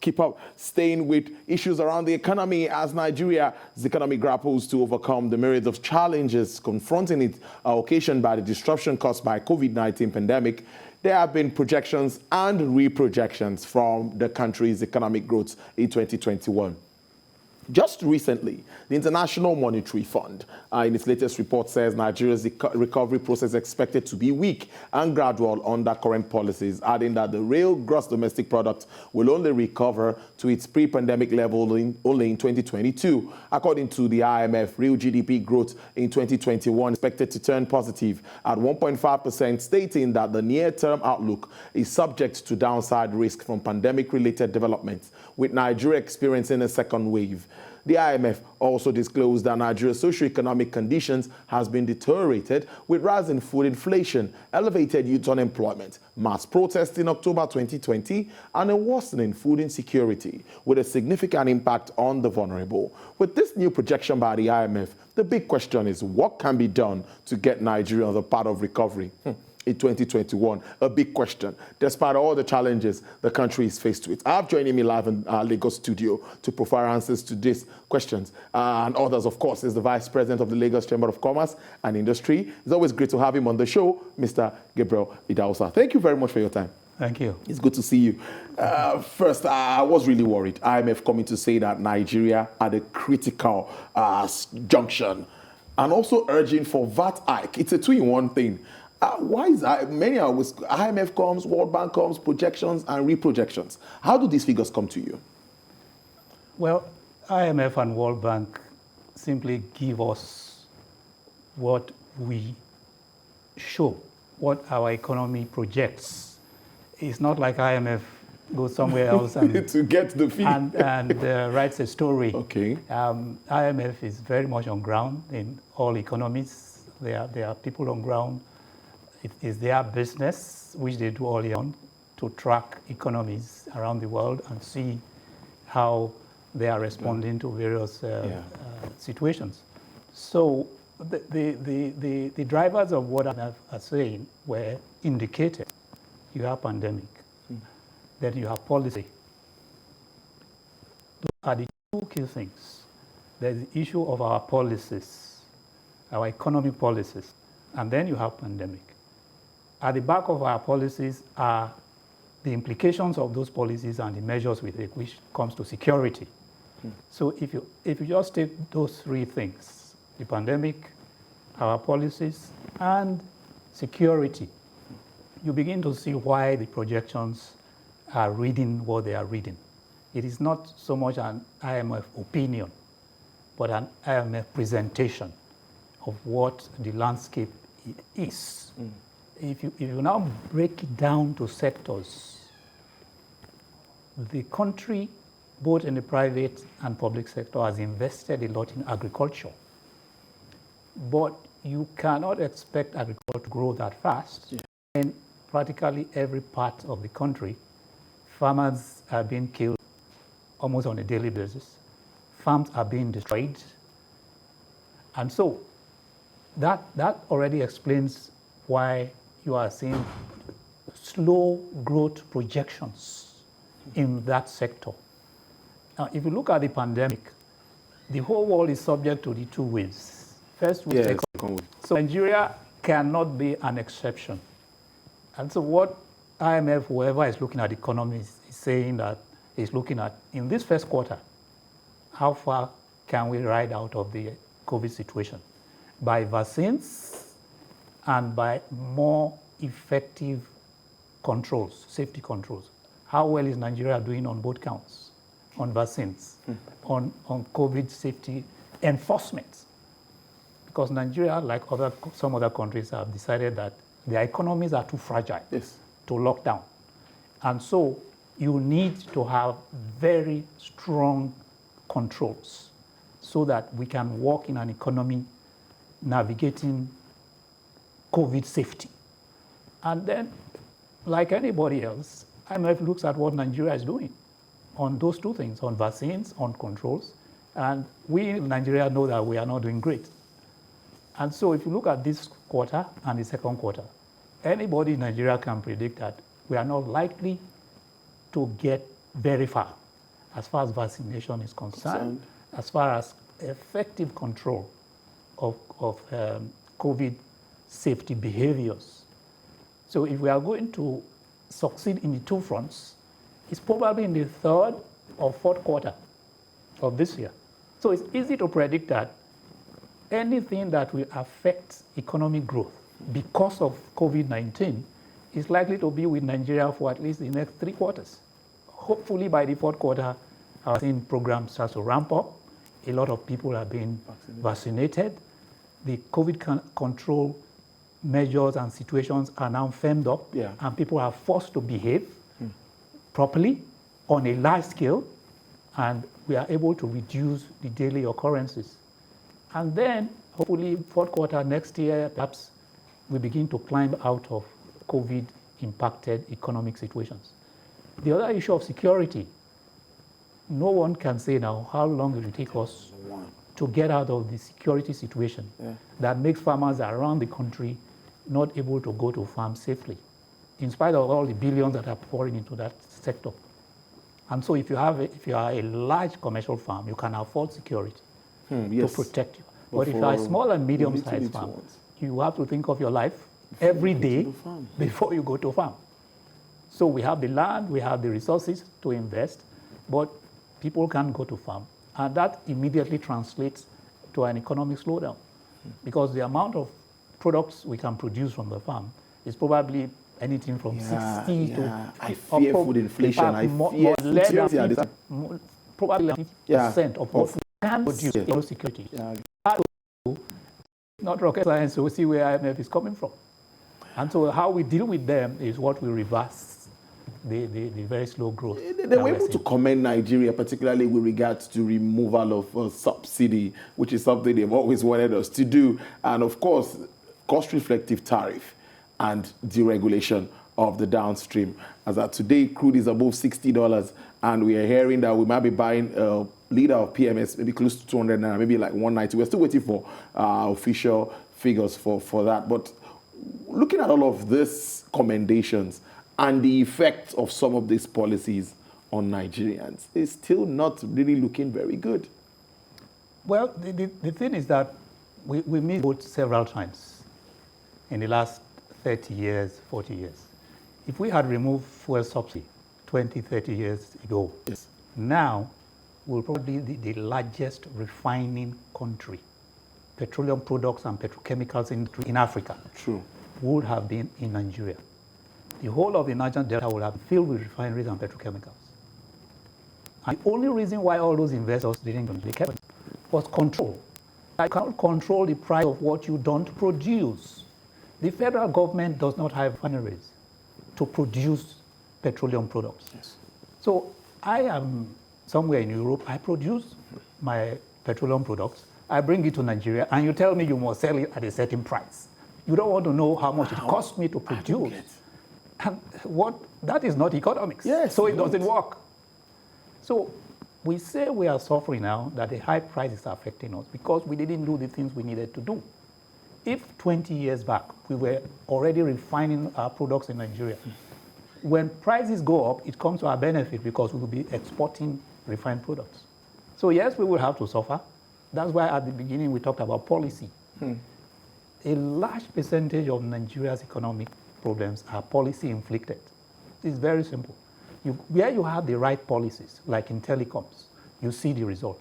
keep up staying with issues around the economy as Nigeria's economy grapples to overcome the myriad of challenges confronting it, occasioned by the disruption caused by COVID-19 pandemic. There have been projections and reprojections from the country's economic growth in 2021. Just recently, the International Monetary Fund, in its latest report, says Nigeria's recovery process is expected to be weak and gradual under current policies, adding that the real gross domestic product will only recover to its pre-pandemic level only in 2022. According to the IMF, real GDP growth in 2021 is expected to turn positive at 1.5%, stating that the near-term outlook is subject to downside risk from pandemic-related developments, with Nigeria experiencing a second wave. The IMF also disclosed that Nigeria's socioeconomic conditions has been deteriorated with rising food inflation, elevated youth unemployment, mass protests in October 2020, and a worsening food insecurity, with a significant impact on the vulnerable. With this new projection by the IMF, the big question is what can be done to get Nigeria on the path of recovery? In 2021, a big question, despite all the challenges the country is faced with. I have joining me live in our Lagos studio to provide answers to these questions and others, of course, is the Vice President of the Lagos Chamber of Commerce and Industry. It's always great to have him on the show, Mr. Gabriel Idausa. Thank you very much for your time. Thank you. It's good to see you. First, I was really worried. IMF coming to say that Nigeria at a critical junction and also urging for VAT hike. It's a two-in-one thing. Why is that? Many are always IMF comes, World Bank comes, projections and reprojections. How do these figures come to you? Well, IMF and World Bank simply give us what we show, what our economy projects. It's not like IMF goes somewhere else and to get the fee and writes a story. Okay. IMF is very much on ground in all economies. There are people on ground. It is their business, which they do all year on, to track economies around the world and see how they are responding to various situations. So the drivers of what I are saying were indicated. You have pandemic, then you have policy. Those are the two key things. There's the issue of our policies, our economic policies, and then you have pandemic. At the back of our policies are the implications of those policies and the measures we take, which comes to security. So if you just take those three things, the pandemic, our policies, and security, you begin to see why the projections are reading what they are reading. It is not so much an IMF opinion, but an IMF presentation of what the landscape is. If you now break it down to sectors, the country, both in the private and public sector, has invested a lot in agriculture. But you cannot expect agriculture to grow that fast. In practically every part of the country, farmers are being killed almost on a daily basis. Farms are being destroyed. And so that already explains why you are seeing slow growth projections in that sector. Now, if you look at the pandemic, the whole world is subject to the two waves. First wave, second wave. So Nigeria cannot be an exception. And so what IMF, whoever is looking at the economy, is saying that is looking at, in this first quarter, how far can we ride out of the COVID situation? By vaccines, and by more effective controls, safety controls. How well is Nigeria doing on both counts? On vaccines, on COVID safety enforcement? Because Nigeria, like some other countries, have decided that their economies are too fragile to lock down. And so you need to have very strong controls so that we can work in an economy navigating COVID safety. And then, like anybody else, IMF looks at what Nigeria is doing on those two things, on vaccines, on controls. And we in Nigeria know that we are not doing great. And so if you look at this quarter and the second quarter, anybody in Nigeria can predict that we are not likely to get very far as vaccination is concerned, as far as effective control of COVID safety behaviors. So if we are going to succeed in the two fronts, it's probably in the third or fourth quarter of this year. So it's easy to predict that anything that will affect economic growth because of COVID-19 is likely to be with Nigeria for at least the next 3 quarters. Hopefully by the fourth quarter, our vaccine program starts to ramp up. A lot of people are being vaccinated. The COVID control measures and situations are now firmed up, and people are forced to behave properly on a large scale, and we are able to reduce the daily occurrences. And then, hopefully, fourth quarter next year, perhaps we begin to climb out of COVID-impacted economic situations. The other issue of security, no one can say now how long it will take us to get out of the security situation that makes farmers around the country not able to go to farm safely, in spite of all the billions that are pouring into that sector. And so if you are a large commercial farm, you can afford security to protect you. But if you are a small and medium-sized farm, you have to think of your life every day before you go to farm. So we have the land, we have the resources to invest, but people can't go to farm. And that immediately translates to an economic slowdown, because the amount of products we can produce from the farm is probably anything from 60 to... I fear food inflation. I fear probably 50% of what we can produce in security. Not rocket science, so we see where IMF is coming from. And so how we deal with them is what will reverse the very slow growth. They were able to commend Nigeria, particularly with regards to removal of subsidy, which is something they've always wanted us to do. And of course, cost-reflective tariff and deregulation of the downstream. As at today, crude is above $60, and we are hearing that we might be buying a liter of PMS, maybe close to 200 naira, maybe like 190. We're still waiting for official figures for that. But looking at all of these commendations and the effects of some of these policies on Nigerians, is still not really looking very good. Well, the thing is that we missed both several times in the last 30 years, 40 years. If we had removed fuel subsidy 20, 30 years ago, now we'll probably be the largest refining country. Petroleum products and petrochemicals in Africa would have been in Nigeria. The whole of the Niger Delta would have been filled with refineries and petrochemicals. And the only reason why all those investors didn't kept was control. You cannot control the price of what you don't produce. The federal government does not have refineries to produce petroleum products. So I am somewhere in Europe, I produce my petroleum products, I bring it to Nigeria, and you tell me you must sell it at a certain price. You don't want to know how much it costs me to produce. And that is not economics. So it doesn't work. So we say we are suffering now, that the high price is affecting us because we didn't do the things we needed to do. If 20 years back, we were already refining our products in Nigeria, when prices go up, it comes to our benefit because we will be exporting refined products. So yes, we will have to suffer. That's why at the beginning we talked about policy. A large percentage of Nigeria's economic problems are policy inflicted. It's very simple. Where you have the right policies, like in telecoms, you see the result.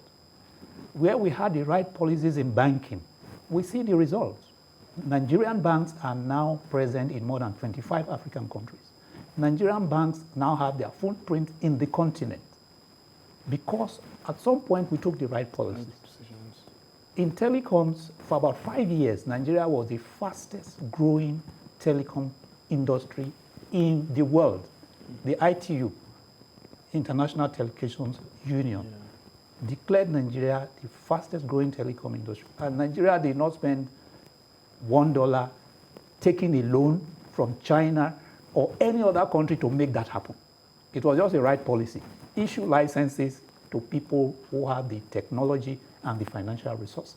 Where we had the right policies in banking, we see the results. Nigerian banks are now present in more than 25 African countries. Nigerian banks now have their footprint in the continent because at some point we took the right policies. In telecoms, for about 5 years, Nigeria was the fastest growing telecom industry in the world. The ITU, International Telecommunications Union, declared Nigeria the fastest growing telecom industry. And Nigeria did not spend $1 taking a loan from China or any other country to make that happen. It was just the right policy. Issue licenses to people who have the technology and the financial resources.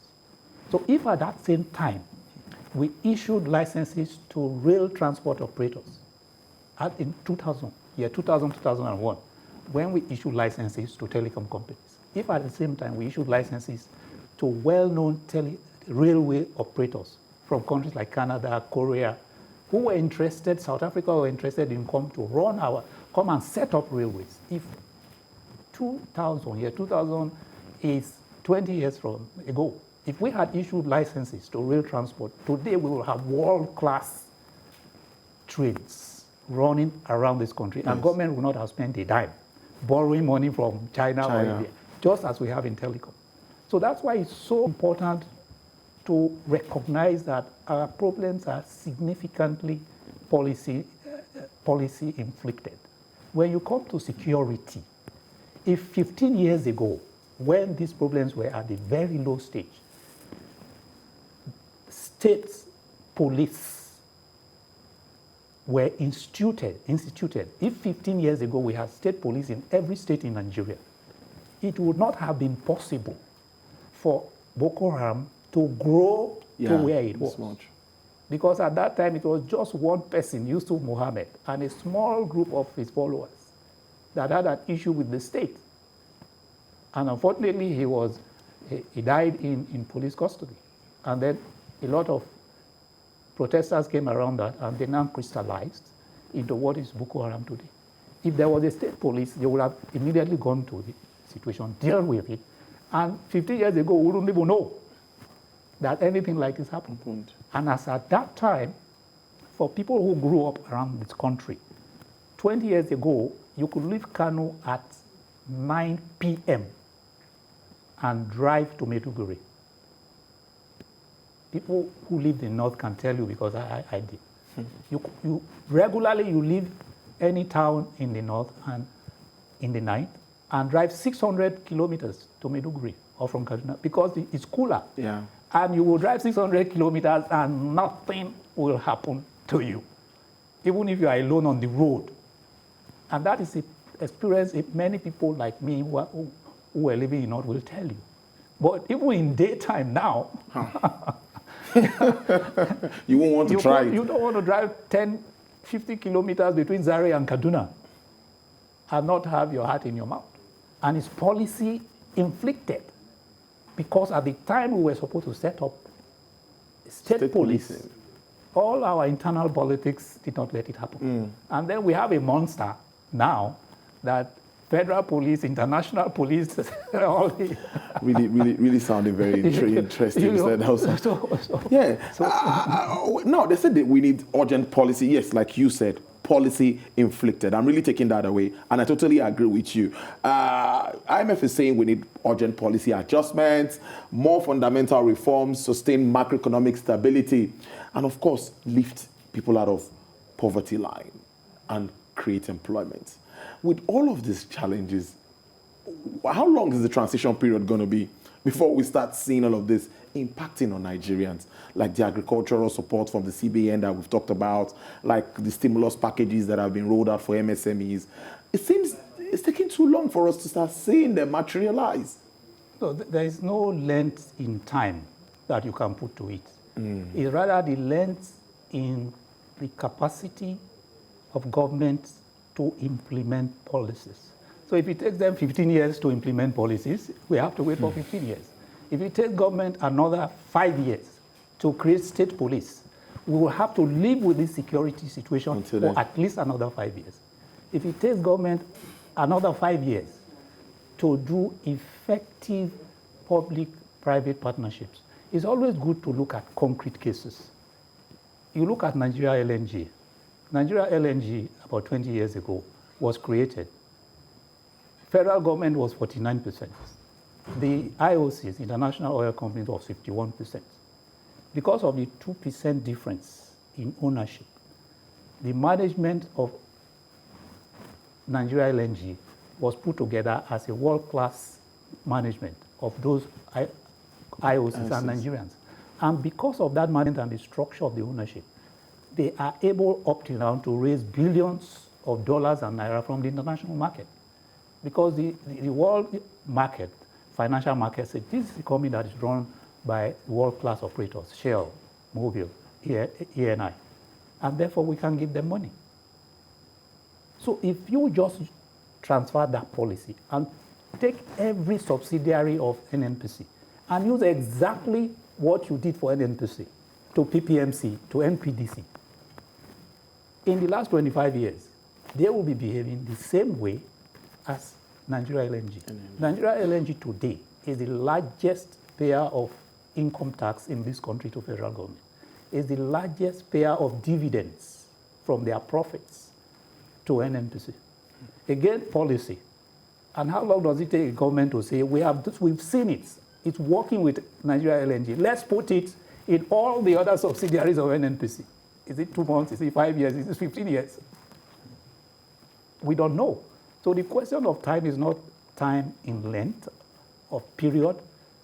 So if at that same time we issued licenses to rail transport operators in 2000, 2001, when we issue licenses to telecom companies, if at the same time we issue licenses to well-known railway operators from countries like Canada, Korea, who were interested, South Africa were interested in come and set up railways. If 2000 is 20 years from ago, if we had issued licenses to rail transport, today we will have world-class trains running around this country, and government will not have spent a dime borrowing money from China or India, just as we have in telecom. So that's why it's so important to recognize that our problems are significantly policy inflicted. When you come to security, if 15 years ago, when these problems were at a very low stage, state police were instituted. If 15 years ago we had state police in every state in Nigeria, it would not have been possible for Boko Haram to grow to where it was. Because at that time it was just one person, Yusuf Mohammed, and a small group of his followers that had an issue with the state. And unfortunately, he died in police custody. And then a lot of protesters came around that, and they now crystallized into what is Boko Haram today. If there was a state police, they would have immediately gone to the situation, dealt with it. And 50 years ago, we wouldn't even know that anything like this happened. And as at that time, for people who grew up around this country, 20 years ago, you could leave Kano at 9 p.m. and drive to Maiduguri. People who lived in North can tell you, because I did. You regularly leave any town in the north and in the night and drive 600 kilometers to Maiduguri or from Kaduna, because it's cooler. Yeah. And you will drive 600 kilometers and nothing will happen to you, even if you are alone on the road. And that is an experience many people like me who are living in North will tell you. But even in daytime now, you won't want to try it. You don't want to drive 10, 50 kilometers between Zaria and Kaduna and not have your heart in your mouth. And it's policy inflicted, because at the time we were supposed to set up state police, all our internal politics did not let it happen. And then we have a monster now that federal police, international police, all the really sounded very interesting. No, they said that we need urgent policy. Yes, like you said, policy inflicted. I'm really taking that away, and I totally agree with you. IMF is saying we need urgent policy adjustments, more fundamental reforms, sustain macroeconomic stability, and of course, lift people out of poverty line and create employment. With all of these challenges, how long is the transition period going to be before we start seeing all of this impacting on Nigerians, like the agricultural support from the CBN that we've talked about, like the stimulus packages that have been rolled out for MSMEs? It seems it's taking too long for us to start seeing them materialize. So there is no length in time that you can put to it. It's rather the length in the capacity of government to implement policies. So if it takes them 15 years to implement policies, we have to wait for 15 years. If it takes government another 5 years to create state police, we will have to live with this security situation for at least another 5 years. If it takes government another 5 years to do effective public-private partnerships, it's always good to look at concrete cases. You look at Nigeria LNG. Nigeria LNG, about 20 years ago, was created. Federal government was 49%. The IOCs, International Oil Companies, was 51%. Because of the 2% difference in ownership, the management of Nigeria LNG was put together as a world-class management of those IOCs and Nigerians. And because of that management and the structure of the ownership, they are able up till now to raise billions of dollars and naira from the international market. Because the world market, financial market, said this is a company that is run by world-class operators, Shell, Mobil, ENI, and therefore we can give them money. So if you just transfer that policy and take every subsidiary of NNPC and use exactly what you did for NNPC to PPMC, to NPDC. In the last 25 years, they will be behaving the same way as Nigeria LNG. Nigeria LNG today is the largest payer of income tax in this country to federal government. Is the largest payer of dividends from their profits to NNPC. Again, policy. And how long does it take a government to say, we've seen it, it's working with Nigeria LNG. Let's put it in all the other subsidiaries of NNPC. Is it 2 months? Is it 5 years? Is it 15 years? We don't know. So the question of time is not time in length of period,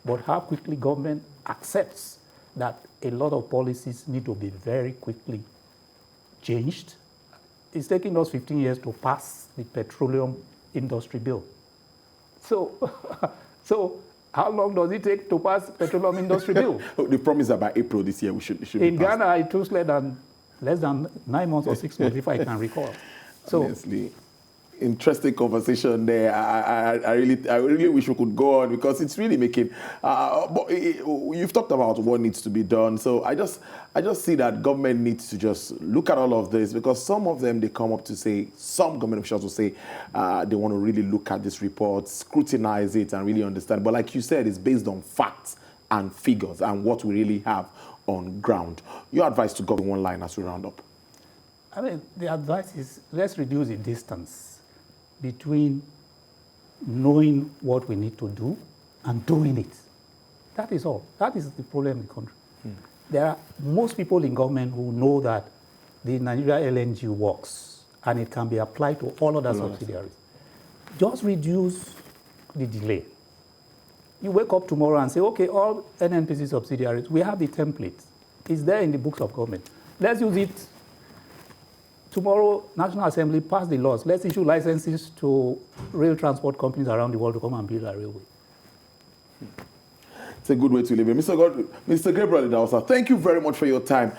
but how quickly government accepts that a lot of policies need to be very quickly changed. It's taking us 15 years to pass the petroleum industry bill. So how long does it take to pass petroleum industry bill? The promise that by April this year we should in Ghana, it took less than 9 months or 6 months, if I can recall. So, honestly, interesting conversation there. I really wish we could go on because it's really making. But you've talked about what needs to be done. So I just see that government needs to just look at all of this because some of them they come up to say, some government officials will say they want to really look at this report, scrutinize it, and really understand. But like you said, it's based on facts and figures and what we really have on ground. Your advice to government, one line as we round up. I mean, the advice is let's reduce the distance between knowing what we need to do and doing it. That is all. That is the problem in the country. There are most people in government who know that the Nigeria LNG works and it can be applied to all other subsidiaries. Just reduce the delay. You wake up tomorrow and say, okay, all NNPC subsidiaries, we have the template. It's there in the books of government. Let's use it. Tomorrow, National Assembly pass the laws. Let's issue licenses to rail transport companies around the world to come and build a railway. It's a good way to live it. Mr. Gabriel Idausa, thank you very much for your time,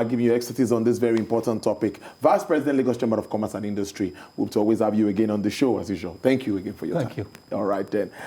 giving your expertise on this very important topic. Vice President, Lagos Chamber of Commerce and Industry. We'll always have you again on the show as usual. Thank you again for your time. Thank you. All right then.